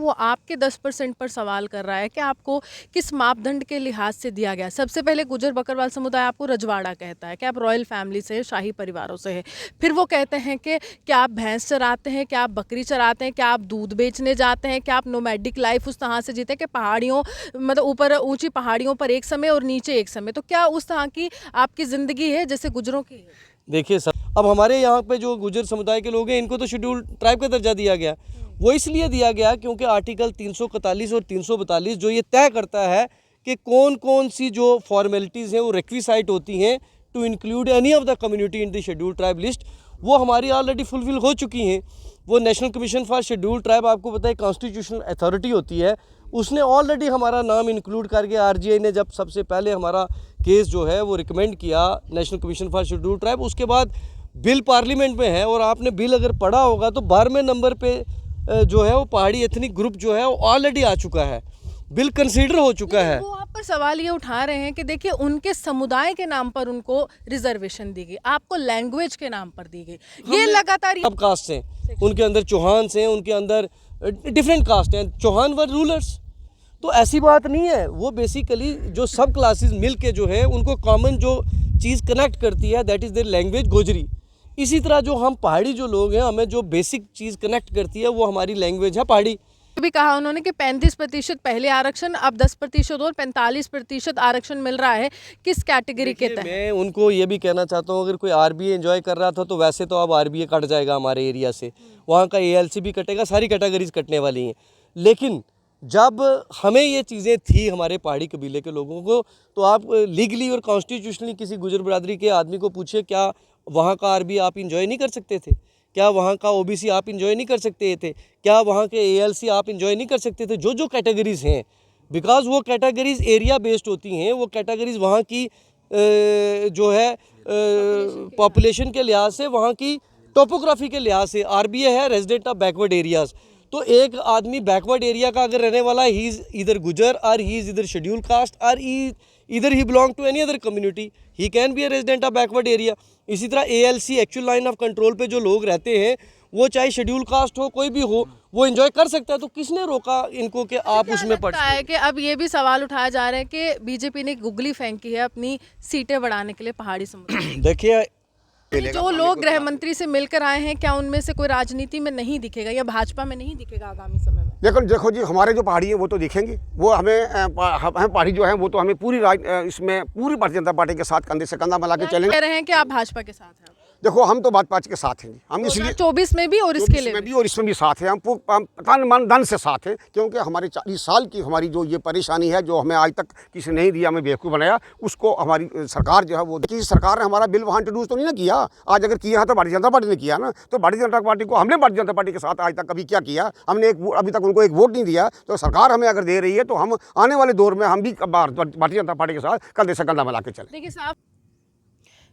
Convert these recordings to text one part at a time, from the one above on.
वो आपके 10% पर सवाल कर रहा है कि आपको किस मापदंड के लिहाज से दिया गया। सबसे पहले गुजर बकरवाल समुदाय आपको रजवाड़ा कहता है कि आप रॉयल फैमिली से, शाही परिवारों से है। फिर वो कहते हैं कि क्या आप भैंस चराते हैं, क्या आप बकरी चराते हैं, क्या आप दूध बेचने जाते हैं, क्या आप नोमैडिक लाइफ उस तरह से जीते हैं कि पहाड़ियों मतलब ऊपर ऊंची पहाड़ियों पर एक समय और नीचे एक समय, तो क्या उस तरह की आपकी ज़िंदगी है जैसे गुजरों की है? देखिए सर, अब हमारे यहाँ पे जो गुजर समुदाय के लोग हैं इनको तो शेड्यूल ट्राइब का दर्जा दिया गया। वो इसलिए दिया गया क्योंकि आर्टिकल 341 और 342 जो ये तय करता है कि कौन कौन सी जो फॉर्मेलिटीज़ हैं वो रिक्विसाइट होती हैं to include any of the community in the schedule tribe list, वो हमारी ऑलरेडी फुलफिल हो चुकी हैं। वो national commission for schedule tribe, आपको पता है कॉन्स्टिट्यूशनल अथॉरिटी होती है, उसने ऑलरेडी हमारा नाम इंक्लूड करके आरजीआई ने जब सबसे पहले हमारा केस जो है वो रिकमेंड किया national commission for schedule tribe, उसके बाद बिल पार्लियामेंट में है और आपने बिल अगर पढ़ा होगा तो 12वें नंबर पे जो है वो पहाड़ी एथनिक ग्रुप जो है वो ऑलरेडी आ चुका है, बिल कंसीडर हो चुका है। वो आप पर सवाल ये उठा रहे हैं कि देखिए उनके समुदाय के नाम पर उनको रिजर्वेशन दी गई, आपको लैंग्वेज के नाम पर दी गई, ये लगातार सब कास्ट हैं, उनके अंदर चौहान हैं, उनके अंदर डिफरेंट कास्ट हैं, चौहान वर रूलर्स, तो ऐसी बात नहीं है। वो बेसिकली जो सब क्लासेस मिल के जो है उनको कॉमन जो चीज़ कनेक्ट करती है that is their language Gojri. इसी तरह जो हम पहाड़ी जो लोग हैं हमें जो बेसिक चीज़ कनेक्ट करती है वो हमारी लैंग्वेज है पहाड़ी। भी कहा उन्होंने कि 35% पहले आरक्षण, अब 10% और 45% आरक्षण मिल रहा है, किस कैटेगरी के तहत? मैं उनको ये भी कहना चाहता हूँ, अगर कोई आरबीए एंजॉय कर रहा था तो वैसे तो अब आरबीए कट जाएगा हमारे एरिया से, वहाँ का एएलसी भी कटेगा, सारी कैटेगरीज कटने वाली हैं। लेकिन जब हमें ये चीज़ें थी हमारे पहाड़ी कबीले के लोगों को, तो आप लीगली और कॉन्स्टिट्यूशनली किसी गुजर बरादरी के आदमी को पूछिए क्या वहाँ का आरबीए आप इंजॉय नहीं कर सकते थे? क्या वहाँ का ओबीसी आप इंजॉय नहीं कर सकते थे? क्या वहाँ के एएलसी आप इंजॉय नहीं कर सकते थे? जो जो कैटेगरीज़ हैं, बिकॉज़ वो कैटेगरीज़ एरिया बेस्ड होती हैं, वो कैटेगरीज़ वहाँ की जो है पॉपुलेशन के लिहाज से, वहाँ की टोपोग्राफी के लिहाज से। आरबीए है रेजिडेंट ऑफ बैकवर्ड एरियाज़, तो एक आदमी बैकवर्ड एरिया का अगर रहने वाला है, ही is either Gujjar or he is either schedule caste or either he belong to any other community, he can be a resident of backward area. इसी तरह ALC actual line of control पे जो लोग रहते हैं वो चाहे शेड्यूल कास्ट हो कोई भी हो वो एंजॉय कर सकता है, तो किसने रोका इनको कि आप उसमें पढ़ है कि अब ये भी सवाल उठाया जा रहा है कि बीजेपी ने गुगली फेंकी है अपनी सीटें बढ़ाने के लिए पहाड़ी समुदाय। देखिए जो लोग गृह मंत्री से मिलकर आए हैं, क्या उनमें से कोई राजनीति में नहीं दिखेगा या भाजपा में नहीं दिखेगा आगामी समय में? देखो जी, हमारे जो पहाड़ी है वो तो दिखेंगे, वो हमें पहाड़ी जो है वो तो हमें इसमें पूरी भारतीय जनता पार्टी के साथ कंधे से कंधा मिला के चलेंगे। कह रहे हैं कि आप भाजपा के साथ हैं? देखो हम तो भाजपा के साथ हैं, हम इसलिए 24 में भी और इसके लिए भी और इसमें भी साथ हैं, हम तन मन धन से साथ हैं, क्योंकि हमारे 40 साल की हमारी जो ये परेशानी है जो हमें आज तक किसी ने नहीं दिया, हमें बेवकूफ़ बनाया, उसको हमारी सरकार जो है वो कि सरकार ने हमारा बिल वहाँ इंट्रोड्यूस तो नहीं ना किया। आज अगर किया है तो भारतीय जनता पार्टी ने किया ना, तो भारतीय जनता पार्टी को हमने भारतीय जनता पार्टी के साथ आज तक कभी क्या किया, हमने अभी तक उनको एक वोट नहीं दिया। तो सरकार हमें अगर दे रही है तो हम आने वाले दौर में हम भी भारतीय जनता पार्टी के साथ कंधे से कंधा मिला के चलें। देखिए साहब,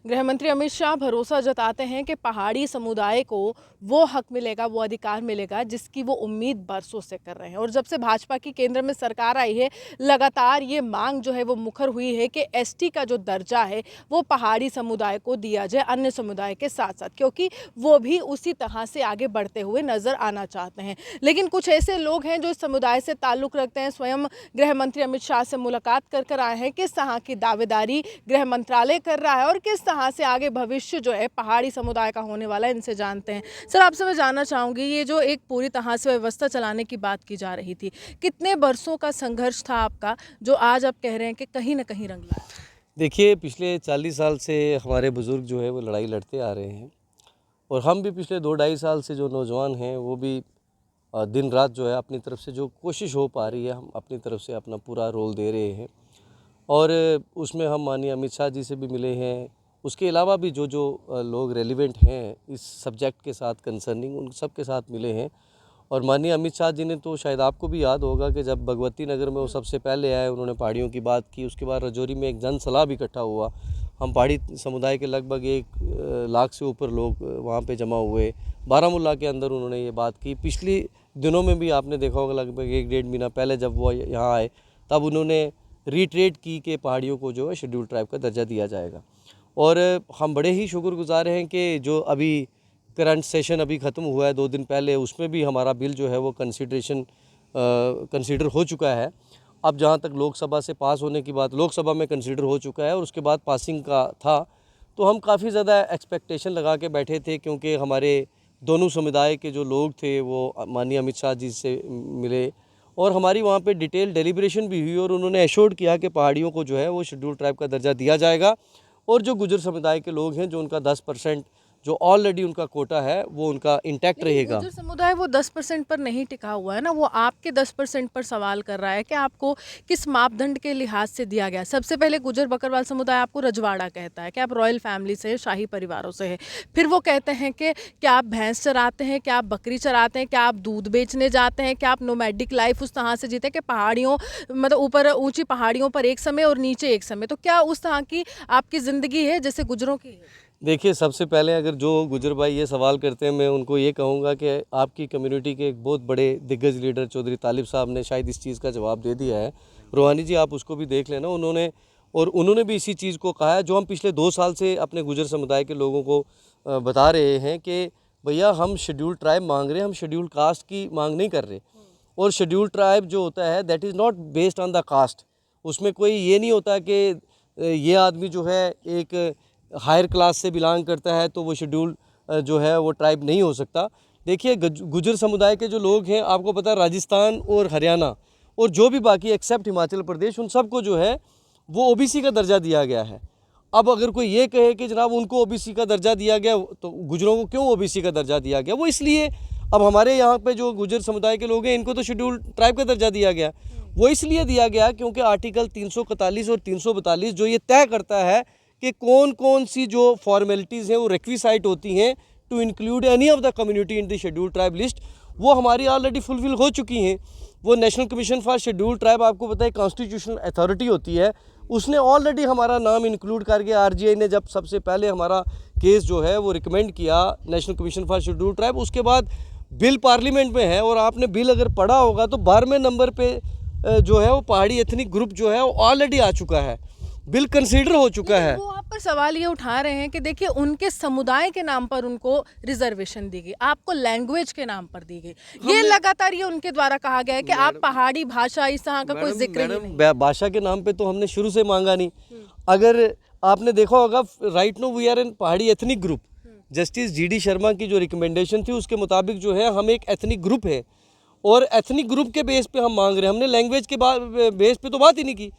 गृह मंत्री अमित शाह भरोसा जताते हैं कि पहाड़ी समुदाय को वो हक मिलेगा, वो अधिकार मिलेगा जिसकी वो उम्मीद बरसों से कर रहे हैं। और जब से भाजपा की केंद्र में सरकार आई है, लगातार ये मांग जो है वो मुखर हुई है कि एसटी का जो दर्जा है वो पहाड़ी समुदाय को दिया जाए अन्य समुदाय के साथ साथ, क्योंकि वो भी उसी तरह से आगे बढ़ते हुए नजर आना चाहते हैं। लेकिन कुछ ऐसे लोग हैं जो इस समुदाय से ताल्लुक़ रखते हैं, स्वयं गृह मंत्री अमित शाह से मुलाकात कर आए हैं, किस तरह की दावेदारी गृह मंत्रालय कर रहा है और किस तरह से आगे भविष्य जो है पहाड़ी समुदाय का होने वाला है, इनसे जानते हैं। सर, आपसे मैं जानना चाहूँगी, ये जो एक पूरी तरह से व्यवस्था चलाने की बात की जा रही थी, कितने बरसों का संघर्ष था आपका जो आज आप कह रहे हैं कि कहीं ना कहीं रंग लाया? देखिए पिछले 40 साल से हमारे बुज़ुर्ग जो है वो लड़ाई लड़ते आ रहे हैं और हम भी पिछले 2-2.5 साल से जो नौजवान हैं वो भी दिन रात जो है अपनी तरफ से जो कोशिश हो पा रही है हम अपनी तरफ से अपना पूरा रोल दे रहे हैं। और उसमें हम माननीय अमित शाह जी से भी मिले हैं, उसके अलावा भी जो जो लोग रेलिवेंट हैं इस सब्जेक्ट के साथ कंसर्निंग, उन सब के साथ मिले हैं। और माननीय अमित शाह जी ने तो शायद आपको भी याद होगा कि जब भगवती नगर में वो सबसे पहले आए उन्होंने पहाड़ियों की बात की, उसके बाद राजौरी में एक जन सलाह भी इकट्ठा हुआ, हम पहाड़ी समुदाय के लगभग 1 लाख से ऊपर लोग वहाँ पे जमा हुए। बारामूला के अंदर उन्होंने ये बात की। पिछले दिनों में भी आपने देखा होगा लगभग 1-1.5 महीना पहले जब वो यहाँ आए तब उन्होंने रीट्रेट की कि पहाड़ियों को जो है शेड्यूल ट्राइब का दर्जा दिया जाएगा। और हम बड़े ही शुक्रगुजार हैं कि जो अभी करंट सेशन अभी ख़त्म हुआ है 2 दिन पहले, उसमें भी हमारा बिल जो है वो कंसिडरेशन कंसीडर हो चुका है। अब जहाँ तक लोकसभा से पास होने की बात, लोकसभा में कंसीडर हो चुका है और उसके बाद पासिंग का था, तो हम काफ़ी ज़्यादा एक्सपेक्टेशन लगा के बैठे थे, क्योंकि हमारे दोनों समुदाय के जो लोग थे वो माननीय अमित शाह जी से मिले और हमारी वहाँ पे डिटेल डेलिब्रेशन भी हुई और उन्होंने एश्योर्ड किया कि पहाड़ियों को जो है वो शेड्यूल ट्राइब का दर्जा दिया जाएगा और जो गुजर समुदाय के लोग हैं, जो उनका 10% जो ऑलरेडी उनका कोटा है, वो उनका इंटैक्ट रहेगा। गुर्जर समुदाय वो 10% पर नहीं टिका हुआ है ना, वो आपके 10% पर सवाल कर रहा है कि आपको किस मापदंड के लिहाज से दिया गया। सबसे पहले गुजर बकरवाल समुदाय आपको रजवाड़ा कहता है कि आप रॉयल फैमिली से, शाही परिवारों से है। फिर वो कहते हैं कि क्या आप भैंस चराते हैं, क्या आप बकरी चराते हैं, क्या आप दूध बेचने जाते हैं, क्या आप नोमैडिक लाइफ उस तरह से जीते कि पहाड़ियों, मतलब ऊपर ऊंची पहाड़ियों पर एक समय और नीचे एक समय, तो क्या उस तरह की आपकी ज़िंदगी है जैसे गुजरों की है? देखिए, सबसे पहले अगर जो गुजर भाई ये सवाल करते हैं, मैं उनको ये कहूँगा कि आपकी कम्युनिटी के एक बहुत बड़े दिग्गज लीडर चौधरी तालिब साहब ने शायद इस चीज़ का जवाब दे दिया है। रूहानी जी, आप उसको भी देख लेना, उन्होंने भी इसी चीज़ को कहा है जो हम पिछले 2 साल से अपने गुजर समुदाय के लोगों को बता रहे हैं कि भैया हम शेड्यूल ट्राइब मांग रहे हैं, हम शेड्यूल कास्ट की मांग नहीं कर रहे। और शेड्यूल ट्राइब जो होता है that is not based on the caste. उसमें कोई ये नहीं होता कि ये आदमी जो है एक हायर क्लास से बिलोंग करता है तो वो शेड्यूल जो है वो ट्राइब नहीं हो सकता। देखिए, गुजर समुदाय के जो लोग हैं, आपको पता है राजस्थान और हरियाणा और जो भी बाकी एक्सेप्ट हिमाचल प्रदेश, उन सबको जो है वो ओबीसी का दर्जा दिया गया है। अब अगर कोई ये कहे कि जनाब उनको ओबीसी का दर्जा दिया गया, तो गुजरों को क्यों ओबीसी का दर्जा दिया गया? वो इसलिए, अब हमारे यहाँ पे जो गुजर समुदाय के लोग हैं इनको तो शेड्यूल ट्राइब का दर्जा दिया गया, वो इसलिए दिया गया क्योंकि आर्टिकल 341 और 342 जो ये तय करता है कि कौन कौन सी जो फॉर्मेलिटीज़ हैं वो रिक्विसाइट होती हैं to include any of the community in the schedule tribe list, वो हमारी ऑलरेडी फुलफिल हो चुकी हैं। वो national commission for schedule tribe, आपको पता है कॉन्स्टिट्यूशनल अथॉरिटी होती है, उसने ऑलरेडी हमारा नाम इंक्लूड करके, आरजीआई ने जब सबसे पहले हमारा केस जो है वो रिकमेंड किया national commission for schedule tribe, उसके बाद बिल पार्लियामेंट में है और आपने बिल अगर पढ़ा होगा तो 12वें नंबर पे जो है वो पहाड़ी एथनिक ग्रुप जो है वो ऑलरेडी आ चुका है, बिल कंसीडर हो चुका है। वो आप पर सवाल ये उठा रहे हैं कि देखिए उनके समुदाय के नाम पर उनको रिजर्वेशन दी गई, आपको लैंग्वेज के नाम पर दी गई। ये लगातार ये उनके द्वारा कहा गया है कि आप पहाड़ी भाषा, इस तरह का कोई जिक्र ही नहीं। भाषा के नाम पे तो हमने शुरू से मांगा नहीं। अगर आपने देखा होगा, right now we are an Pahari ethnic group. Justice GD Sharma की जो रिकमेंडेशन थी उसके मुताबिक जो है हम एक एथनिक ग्रुप है और एथनिक ग्रुप के बेस पे हम मांग रहे हैं। हमने लैंग्वेज के बेस पे तो बात ही नहीं की।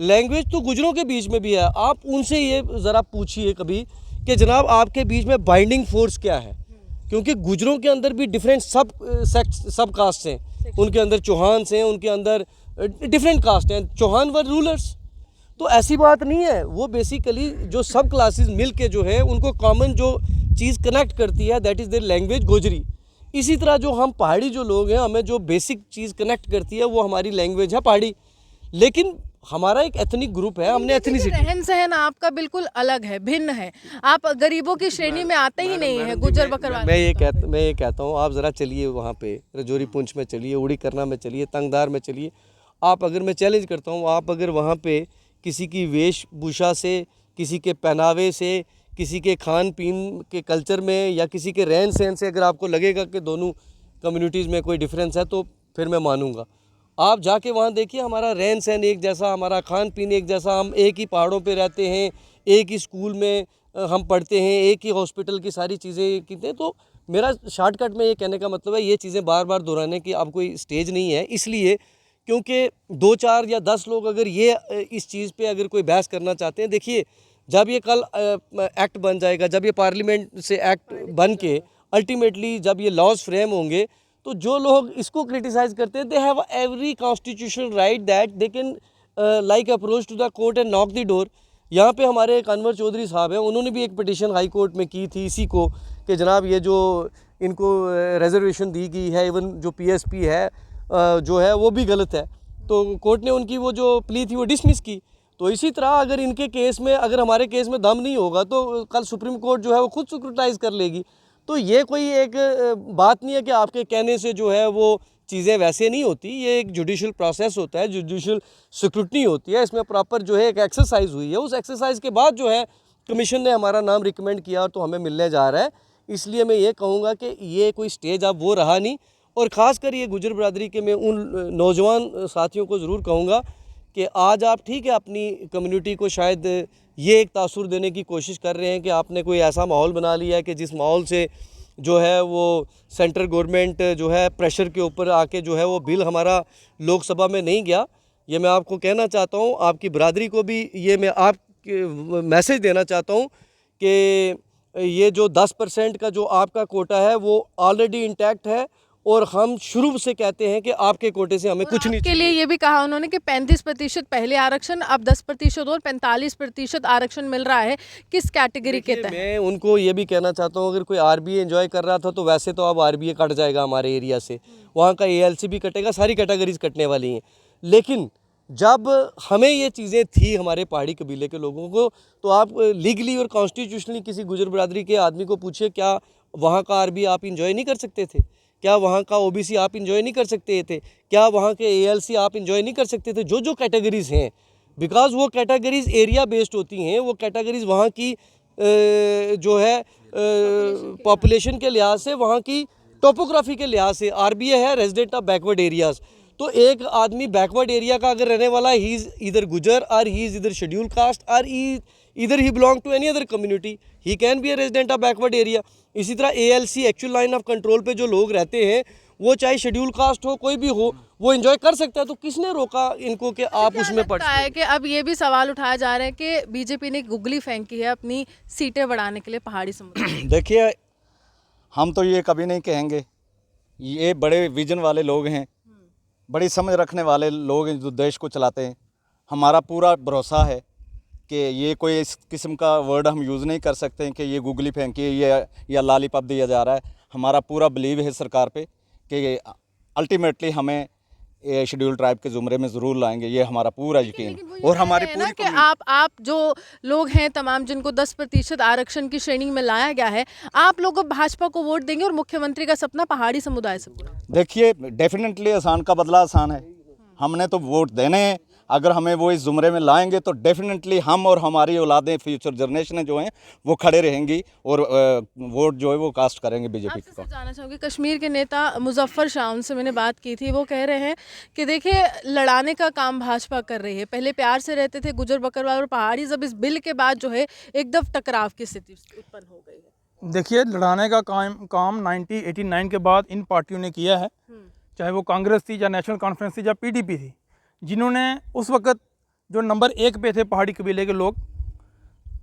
लैंग्वेज तो गुजरों के बीच में भी है। आप उनसे ये ज़रा पूछिए कभी कि जनाब आपके बीच में बाइंडिंग फोर्स क्या है, क्योंकि गुजरों के अंदर भी डिफरेंट सब कास्ट हैं, उनके अंदर चौहान हैं, उनके अंदर डिफरेंट कास्ट हैं, चौहान वर रूलर्स। तो ऐसी बात नहीं है, वो बेसिकली जो सब क्लासेस मिल के जो है उनको कॉमन जो चीज़ कनेक्ट करती है that is their language Gojri. इसी तरह जो हम पहाड़ी जो लोग हैं, हमें जो बेसिक चीज़ कनेक्ट करती है वो हमारी लैंग्वेज है पहाड़ी। लेकिन हमारा एक एथनिक ग्रुप है, हमने एथनिसिटी, रहन सहन आपका बिल्कुल अलग है, भिन्न है। आप गरीबों की श्रेणी में आते ही नहीं है गुजर बकरवाल। मैं ये कहता हूँ, आप ज़रा चलिए वहाँ पे रजौरी पुंछ में चलिए, उड़ी करना में चलिए, तंगदार में चलिए। आप अगर, मैं चैलेंज करता हूँ, आप अगर वहाँ पे किसी की वेशभूषा से, किसी के पहनावे से, किसी के खान पीन के कल्चर में या किसी के रहन सहन से अगर आपको लगेगा कि दोनों कम्युनिटीज़ में कोई डिफरेंस है तो फिर मैं मानूंगा। आप जाके वहाँ देखिए, हमारा रहन सहन एक जैसा, हमारा खान पीन एक जैसा, हम एक ही पहाड़ों पे रहते हैं, एक ही स्कूल में हम पढ़ते हैं, एक ही हॉस्पिटल की सारी चीज़ें की हैं। तो मेरा शॉर्टकट में ये कहने का मतलब है, ये चीज़ें बार बार दोहराने की अब कोई स्टेज नहीं है, इसलिए क्योंकि 2, 4 या 10 लोग अगर ये इस चीज़ पे अगर कोई बहस करना चाहते हैं, देखिए जब ये कल एक्ट बन जाएगा, जब ये पार्लियामेंट से एक्ट बन के अल्टीमेटली जब ये लॉज फ्रेम होंगे, तो जो लोग इसको क्रिटिसाइज़ करते हैं, they have every constitutional right that they can like approach to the court and knock the door. यहाँ पे हमारे एक अनवर चौधरी साहब हैं, उन्होंने भी एक पिटिशन हाई कोर्ट में की थी इसी को कि जनाब ये जो इनको रिजर्वेशन दी गई है, इवन जो पीएसपी है जो है वो भी गलत है। तो कोर्ट ने उनकी वो जो प्ली थी वो डिसमिस की। तो इसी तरह अगर इनके केस में, अगर हमारे केस में दम नहीं होगा तो कल सुप्रीम कोर्ट जो है वो खुद स्क्रूटाइज कर लेगी। तो ये कोई एक बात नहीं है कि आपके कहने से जो है वो चीज़ें वैसे नहीं होती। ये एक जुडिशल प्रोसेस होता है, जुडिशल स्क्रूटनी होती है, इसमें प्रॉपर जो है एक एक्सरसाइज हुई है। उस एक्सरसाइज के बाद जो है कमीशन ने हमारा नाम रिकमेंड किया और तो हमें मिलने जा रहा है। इसलिए मैं ये कहूँगा कि ये कोई स्टेज अब वो रहा नहीं। और ख़ासकर ये गुजर बरादरी के मैं उन नौजवान साथियों को ज़रूर कहूँगा कि आज आप ठीक है अपनी कम्युनिटी को शायद ये एक तासुर देने की कोशिश कर रहे हैं कि आपने कोई ऐसा माहौल बना लिया है कि जिस माहौल से जो है वो सेंट्रल गवर्नमेंट जो है प्रेशर के ऊपर आके जो है वो बिल हमारा लोकसभा में नहीं गया। ये मैं आपको कहना चाहता हूँ, आपकी बरादरी को भी ये मैं आप मैसेज देना चाहता हूँ कि ये जो 10% का जो आपका कोटा है वो ऑलरेडी इंटैक्ट है और हम शुरू से कहते हैं कि आपके कोटे से हमें कुछ नहीं के लिए ये भी कहा उन्होंने कि 35% पहले आरक्षण, अब 10% और 45% आरक्षण मिल रहा है। किस कैटेगरी के तहत? मैं उनको ये भी कहना चाहता हूँ, अगर कोई आरबीए एंजॉय कर रहा था तो वैसे तो अब आरबीए कट जाएगा हमारे एरिया से, वहाँ का एएलसी भी कटेगा, सारी कैटेगरीज कटने वाली हैं। लेकिन जब हमें ये चीज़ें थी हमारे पहाड़ी कबीले के लोगों को, तो आप लीगली और कॉन्स्टिट्यूशनली किसी गुजर बरादरी के आदमी को पूछिए, क्या वहाँ का आरबीए आप इंजॉय नहीं कर सकते थे? क्या वहाँ का ओबीसी आप इंजॉय नहीं कर सकते थे? क्या वहाँ के एएलसी आप इंजॉय नहीं कर सकते थे? जो जो कैटेगरीज़ हैं, बिकॉज़ वो कैटेगरीज़ एरिया बेस्ड होती हैं, वो कैटेगरीज़ वहाँ की जो है पॉपुलेशन के लिहाज से, वहाँ की टोपोग्राफी के लिहाज से। आरबीए है रेजिडेंट ऑफ बैकवर्ड एरियाज़। तो एक आदमी बैकवर्ड एरिया का अगर रहने वाला है, ही is either Gujjar or he is either schedule caste or either he belong to any other community, he can be a resident of backward area. इसी तरह ALC actual line of control पे जो लोग रहते हैं, वो चाहे शेड्यूल कास्ट हो, कोई भी हो, वो एंजॉय कर सकता है। तो किसने रोका इनको कि आप उसमें पढ़ है कि अब ये भी सवाल उठाया जा रहा है कि बीजेपी ने गुगली फेंकी है अपनी सीटें बढ़ाने के लिए पहाड़ी समुदाय। देखिए, हम तो ये कभी नहीं कहेंगे, ये बड़े विजन वाले लोग हैं, बड़ी समझ रखने वाले लोग हैं जो देश को चलाते हैं। हमारा पूरा भरोसा है कि ये कोई इस किस्म का वर्ड हम यूज़ नहीं कर सकते हैं कि ये गुगली फेंकी या लॉलीपॉप दिया जा रहा है। हमारा पूरा बिलीव है सरकार पे कि अल्टीमेटली हमें ये शेड्यूल ट्राइब के ज़ुमरे में ज़रूर लाएंगे, ये हमारा पूरा यकीन है। और हमारी पूरी कि आप जो लोग हैं तमाम जिनको 10% आरक्षण की श्रेणी में लाया गया है, आप लोग भाजपा को वोट देंगे और मुख्यमंत्री का सपना पहाड़ी समुदाय से पूरा? देखिए, डेफिनेटली आसान का बदला आसान है। हमने तो वोट देने हैं। अगर हमें वो इस ज़ुमरे में लाएंगे तो डेफिनेटली हम और हमारी औलादें, फ्यूचर जनरेशनें जो हैं वो खड़े रहेंगी और वोट जो है वो कास्ट करेंगे बीजेपी को। जानना चाहूँगी, कश्मीर के नेता मुजफ्फर शाह, उनसे मैंने बात की थी, वो कह रहे हैं कि देखिए लड़ाने का काम भाजपा कर रही है। पहले प्यार से रहते थे गुजर बकरवाल और पहाड़ी, जब इस बिल के बाद जो है एकदम टकराव की स्थिति उत्पन्न हो गई है। देखिए, लड़ाने का काम 1989 के बाद इन पार्टियों ने किया है, चाहे वो कांग्रेस थी या नेशनल कॉन्फ्रेंस थी या पीडीपी थी, जिन्होंने उस वक्त जो नंबर 1 पे थे पहाड़ी कबीले के लोग,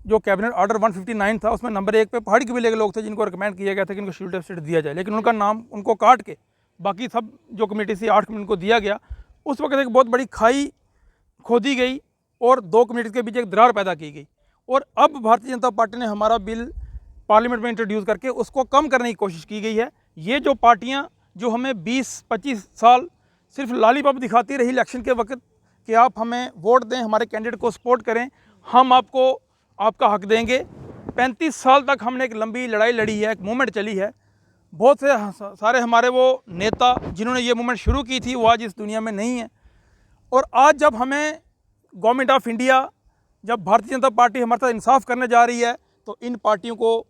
जो कैबिनेट ऑर्डर 159 था उसमें नंबर 1 पे पहाड़ी कबीले के लोग थे, जिनको रिकमेंड किया गया था कि इनको शेड्यूल ट्राइब स्टेटस दिया जाए। लेकिन उनका नाम उनको काट के बाकी सब जो कमेटी थी 8 कमेटी को दिया गया। उस वक्त एक बहुत बड़ी खाई खोदी गई और 2 कम्युनिटीज़ के बीच एक दरार पैदा की गई। और अब भारतीय जनता पार्टी ने हमारा बिल पार्लियामेंट में इंट्रोड्यूस करके उसको कम करने की कोशिश की गई है। ये जो पार्टियां जो हमें 20-25 साल सिर्फ लॉलीपॉप दिखाती रही इलेक्शन के वक्त कि आप हमें वोट दें, हमारे कैंडिडेट को सपोर्ट करें, हम आपको आपका हक देंगे। 35 साल तक हमने एक लंबी लड़ाई लड़ी है, एक मूवमेंट चली है। बहुत से सारे हमारे वो नेता जिन्होंने ये मूवमेंट शुरू की थी वो आज इस दुनिया में नहीं है। और आज जब हमें गवर्नमेंट ऑफ इंडिया, जब भारतीय जनता पार्टी हमारे साथ इंसाफ करने जा रही है, तो इन पार्टियों को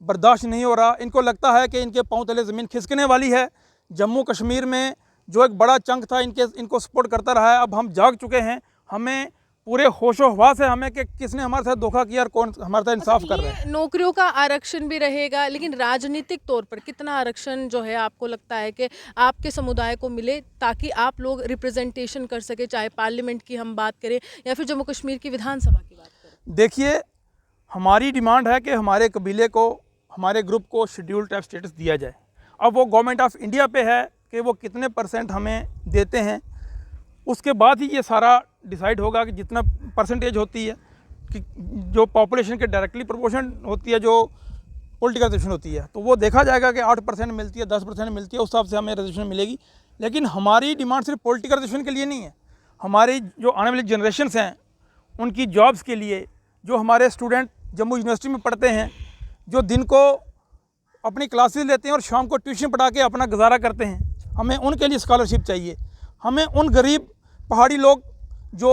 बर्दाश्त नहीं हो रहा। इनको लगता है कि इनके पांव तले ज़मीन खिसकने वाली है। जम्मू कश्मीर में जो एक बड़ा चंक था इनको सपोर्ट करता रहा है। अब हम जाग चुके हैं, हमें पूरे होशो हवास है हमें कि किसने हमारे साथ धोखा किया और कौन हमारे साथ इंसाफ कर रहा है। नौकरियों का आरक्षण भी रहेगा, लेकिन राजनीतिक तौर पर कितना आरक्षण जो है आपको लगता है कि आपके समुदाय को मिले ताकि आप लोग रिप्रेजेंटेशन कर सके, चाहे पार्लियामेंट की हम बात करें या फिर जम्मू कश्मीर की विधानसभा की बात करें? देखिए, हमारी डिमांड है कि हमारे कबीले को, हमारे ग्रुप को शेड्यूल ट्राइब स्टेटस दिया जाए। अब वो गवर्नमेंट ऑफ इंडिया पे है कि वो कितने % हमें देते हैं, उसके बाद ही ये सारा डिसाइड होगा कि जितना परसेंटेज होती है कि जो पॉपुलेशन के डायरेक्टली प्रोपोर्शन होती है, जो पॉलिटिकल रिजर्वेशन होती है, तो वो देखा जाएगा कि 8% मिलती है, 10% मिलती है, उस हिसाब से हमें रिजर्वेशन मिलेगी। लेकिन हमारी डिमांड सिर्फ पॉलिटिकल रिजर्वेशन के लिए नहीं है, हमारी जो आने वाली जनरेशन्स हैं उनकी जॉब्स के लिए, जो हमारे स्टूडेंट जम्मू यूनिवर्सिटी में पढ़ते हैं, जो दिन को अपनी क्लासेस लेते हैं और शाम को ट्यूशन पढ़ा के अपना गुजारा करते हैं, हमें उनके लिए स्कॉलरशिप चाहिए। हमें उन गरीब पहाड़ी लोग जो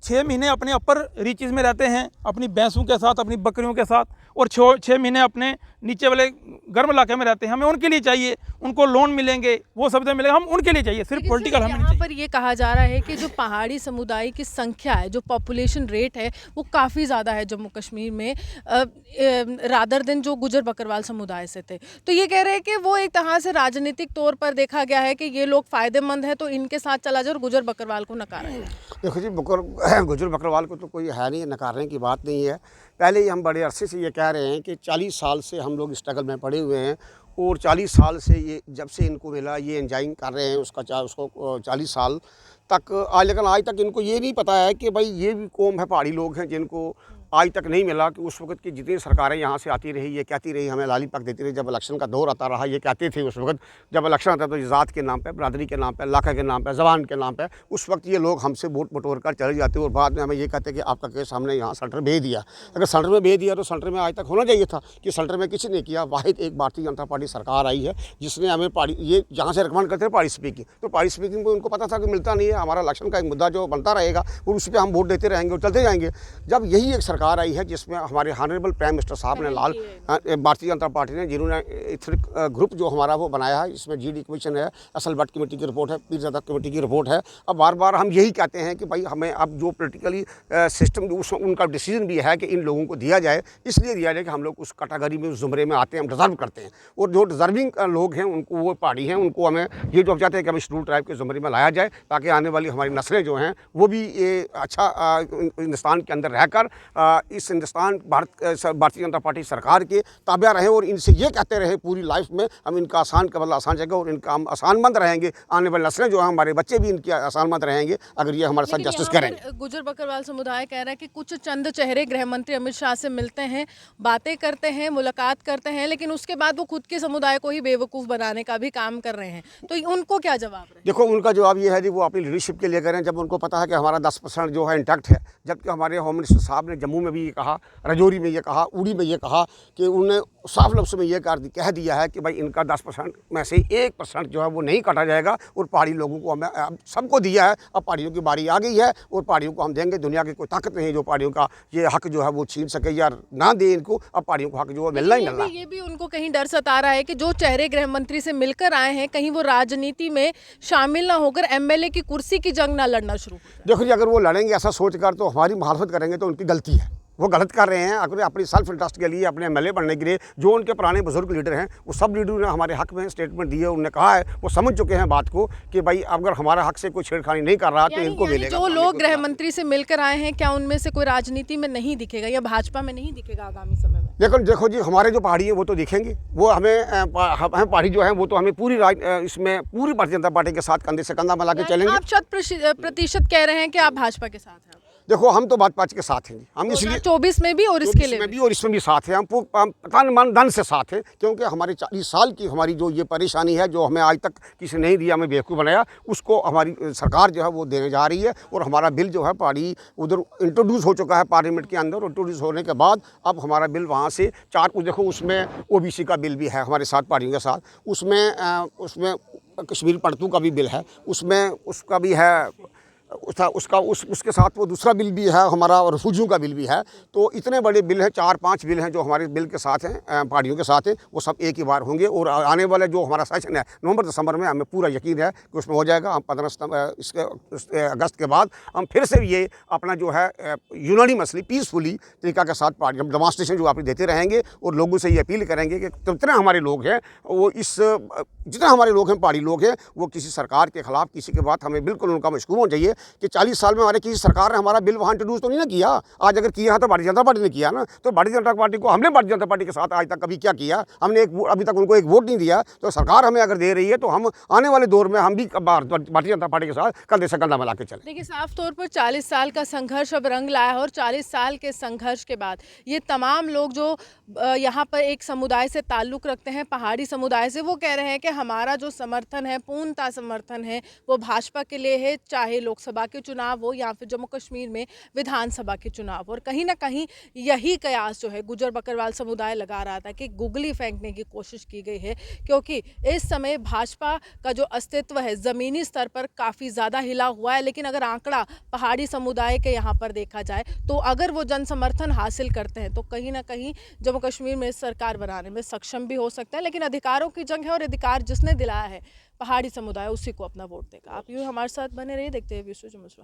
6 महीने अपने अपर रीचेस में रहते हैं अपनी भैंसों के साथ, अपनी बकरियों के साथ, और 6 महीने अपने नीचे वाले गर्म इलाके में रहते हैं, हमें उनके लिए चाहिए, उनको लोन मिलेंगे, वो सुविधा मिलेगा, हम उनके लिए चाहिए, सिर्फ पॉलिटिकल हमें नहीं यहाँ चाहिए। पर ये कहा जा रहा है कि जो पहाड़ी समुदाय की संख्या है, जो पॉपुलेशन रेट है, वो काफ़ी ज़्यादा है जम्मू कश्मीर में, रादर दिन जो गुजर बकरवाल समुदाय से थे। तो ये कह रहे हैं कि वो एक तरह से राजनीतिक तौर पर देखा गया है कि ये लोग फ़ायदेमंद है तो इनके साथ चला जाए और गुजर बकरवाल को नकारा है। देखो जी, गुजर बकरवाल को तो कोई है नहीं, नकारने की बात नहीं है। पहले ही हम बड़े अरसे से ये कह रहे हैं कि 40 साल से हम लोग स्ट्रगल में पड़े हुए हैं और 40 साल से ये जब से इनको मिला ये एंजॉइंग कर रहे हैं उसको 40 साल तक आज, लेकिन आज तक इनको ये नहीं पता है कि भाई ये भी कौम है, पहाड़ी लोग हैं जिनको आज तक नहीं मिला कि उस वक्त की जितनी सरकारें यहाँ से आती रही, ये कहती रही, हमें लाली पक देती रही। जब इलेक्शन का दौर आता रहा, ये कहते थे उस वक्त जब इलेक्शन आता तो ज़ात के नाम पे, बरादरी के नाम पे, इलाके के नाम पे, ज़बान के नाम पे, उस वक्त ये लोग हमसे वोट बटोर कर चले जाते और बाद में हमें ये कहते कि आपका केस हमने यहाँ सेंटर भेज दिया। अगर सेंटर में भेज दिया तो सेंटर में आज तक होना चाहिए था कि सेंटर में किसी ने किया। वाहिद एक भारतीय जनता पार्टी सरकार आई है जिसने हमें पहाड़ी, ये जहाँ से रिकमेंड करते हैं पहाड़ी स्पीकिंग, तो पहाड़ी स्पीकिंग को उनको पता था कि मिलता नहीं है। हमारा इलेक्शन का एक मुद्दा जो बनता रहेगा और उस पर हम वोट देते रहेंगे और चलते जाएंगे। जब यही एक सरकार आई है जिसमें हमारे हॉनरेबल प्राइम मिनिस्टर साहब ने भारतीय जनता पार्टी ने, जिन्होंने एथनिक ग्रुप जो हमारा वो बनाया है, इसमें जीडी कमीशन है, असल भट्ट कमेटी की रिपोर्ट है, पीरजादा कमेटी की रिपोर्ट है। अब बार बार हम यही कहते हैं कि भाई हमें अब जो पोलिटिकली सिस्टम उनका डिसीजन भी है कि इन लोगों को दिया जाए, इसलिए दिया जाए कि हम लोग उस कैटेगरी में, उस ज़ुमरे में आते हैं, हम डिज़र्व करते हैं। और जो डिज़र्विंग लोग हैं उनको, वो पहाड़ी हैं, उनको हमें ये जो चाहते हैं कि हमें शेड्यूल ट्राइब के ज़ुमरे में लाया जाए ताकि आने वाली हमारी नस्लें जो हैं वो भी ये अच्छा हिंदुस्तान के अंदर रहकर इस हिंदुस्तान भारतीय जनता पार्टी सरकार के ताबिया रहे और इनसे ये कहते रहे पूरी लाइफ में हम इनका आसान का बदला आसान जगह और इनका हम आसानमंद रहेंगे। आने वाली नस्लें जो हैं, हमारे बच्चे भी इनकी आसानमंद रहेंगे अगर ये हमारे साथ जस्टिस करें। गुजर बकरवाल समुदाय कह रहा है कि कुछ चंद चेहरे गृह मंत्री अमित शाह से मिलते हैं, बातें करते हैं, मुलाकात करते हैं, लेकिन उसके बाद वो खुद के समुदाय को ही बेवकूफ़ बनाने का भी काम कर रहे हैं। तो उनको क्या जवाब रहे? देखो, उनका जवाब ये है जी, वो अपनी लीडरशिप के लिए करें। जब उनको पता है कि हमारा 10% जो है इंटैक्ट है, जबकि हमारे होम मिनिस्टर साहब ने जम्मू में भी ये कहा, राजौरी में ये कहा, उड़ी में ये कहा कि उन्होंने साफ लफ्ज़ में ये कह दिया है कि भाई इनका 10% में से 1% जो है वो नहीं काटा जाएगा और पहाड़ी लोगों को हमें अब सबको दिया है। अब पहाड़ियों की बारी आ गई है और पहाड़ियों को हम देंगे। दुनिया की कोई ताकत नहीं है जो पहाड़ियों का ये हक जो है वो छीन सके या ना दे इनको। अब पहाड़ियों को हक जो है मिलना ही मिलना। ये भी उनको कहीं डर सता रहा है कि जो चेहरे गृह मंत्री से मिलकर आए हैं, कहीं वो राजनीति में शामिल ना होकर एमएलए की कुर्सी की जंग ना लड़ना शुरू। देखो जी, अगर वो लड़ेंगे ऐसा सोच कर तो हमारी मुखालफत करेंगे तो उनकी गलती है, वो गलत कर रहे हैं। अगर अपनी सेल्फ इंटरेस्ट के लिए, अपने एमएलए बनने के लिए, जो उनके पुराने बुजुर्ग लीडर हैं वो सब लीडरों ने हमारे हक में स्टेटमेंट दिए। उन्होंने कहा है, वो समझ चुके हैं बात को कि भाई अगर हमारा हक से कोई छेड़खानी नहीं कर रहा तो इनको मिलेगा। जो लोग गृह मंत्री से मिलकर आए हैं, क्या उनमें से कोई राजनीति में नहीं दिखेगा या भाजपा में नहीं दिखेगा आगामी समय में? लेकिन देखो जी, हमारे जो पहाड़ी हैं वो तो दिखेंगे। वो हमें पहाड़ी जो है वो तो हमें पूरी इसमें पूरी भारतीय जनता पार्टी के साथ कंधे से कंधा मिला के चलेंगे। आप 100% कह रहे हैं कि आप भाजपा के साथ हैं? देखो, हम तो भाजपा के साथ हैं, हम इसलिए 24 में भी और इसके लिए भी और इसमें भी साथ हैं। हम तन मन धन से साथ हैं क्योंकि हमारे 40 साल की हमारी जो ये परेशानी है, जो हमें आज तक किसी ने नहीं दिया, हमें बेवकूफ़ बनाया, उसको हमारी सरकार जो है वो देने जा रही है। और हमारा बिल जो है पहाड़ी उधर इंट्रोड्यूस हो चुका है पार्लियामेंट के अंदर। इंट्रोड्यूस होने के बाद अब हमारा बिल वहाँ से देखो, उसमें OBC का बिल भी है हमारे साथ पहाड़ियों के साथ, उसमें कश्मीर पड़तू का भी बिल है, उसमें उसका भी है उसके साथ वो दूसरा बिल भी है हमारा, और रिफ्यूजियों का बिल भी है। तो इतने बड़े बिल हैं, 4-5 बिल हैं जो हमारे बिल के साथ हैं, पहाड़ियों के साथ हैं। वो सब एक ही बार होंगे और आने वाले जो हमारा सेशन है नवंबर-दिसंबर में, हमें पूरा यकीन है कि उसमें हो जाएगा। हम 15 अगस्त के बाद हम फिर से ये अपना जो है यूनानिमसली पीसफुली तरीका के साथ हम डेमोन्स्ट्रेशन जो आप देते रहेंगे और लोगों से ये अपील करेंगे कि जितने हमारे लोग हैं वो जितने हमारे लोग हैं पहाड़ी लोग हैं, वो किसी सरकार के खिलाफ किसी के बात हमें बिल्कुल उनका मशकूर होना चाहिए कि 40 साल में हमारे किसी सरकार ने हमारा बिल वहाँ इंट्रोड्यूस तो नहीं ना किया। आज अगर किया है तो भारतीय जनता पार्टी ने किया ना। तो भारतीय जनता पार्टी को हमने भारतीय जनता पार्टी के साथ आज तक कभी क्या किया? हमने अभी तक उनको एक वोट नहीं दिया। तो सरकार हमें अगर दे रही है तो हम आने वाले दौर में हम भी भारतीय जनता पार्टी के साथ कंधे से कंधा मिला के चलें। देखिए, साफ तौर पर 40 साल का संघर्ष अब रंग लाया है और 40 साल के संघर्ष के बाद ये तमाम लोग जो यहाँ पर एक समुदाय से ताल्लुक़ रखते हैं, पहाड़ी समुदाय से, वो कह रहे हैं कि हमारा जो समर्थन है, पूर्णतः समर्थन है, वो भाजपा के लिए है, चाहे लोकसभा लोकसभा के चुनाव हो या फिर जम्मू कश्मीर में विधानसभा के चुनाव हो। और कहीं ना कहीं यही कयास जो है गुजर बकरवाल समुदाय लगा रहा था कि गुगली फेंकने की कोशिश की गई है, क्योंकि इस समय भाजपा का जो अस्तित्व है ज़मीनी स्तर पर काफ़ी ज़्यादा हिला हुआ है। लेकिन अगर आंकड़ा पहाड़ी समुदाय के यहाँ पर देखा जाए तो अगर वो जन समर्थन हासिल करते हैं तो कहीं ना कहीं जम्मू कश्मीर में सरकार बनाने में सक्षम भी हो सकता है। लेकिन अधिकारों की जंग है और अधिकार जिसने दिलाया है पहाड़ी समुदाय उसी को अपना वोट देगा। आप यूँ हमारे साथ बने रहिए, देखते हैं विश्व जम्मू से।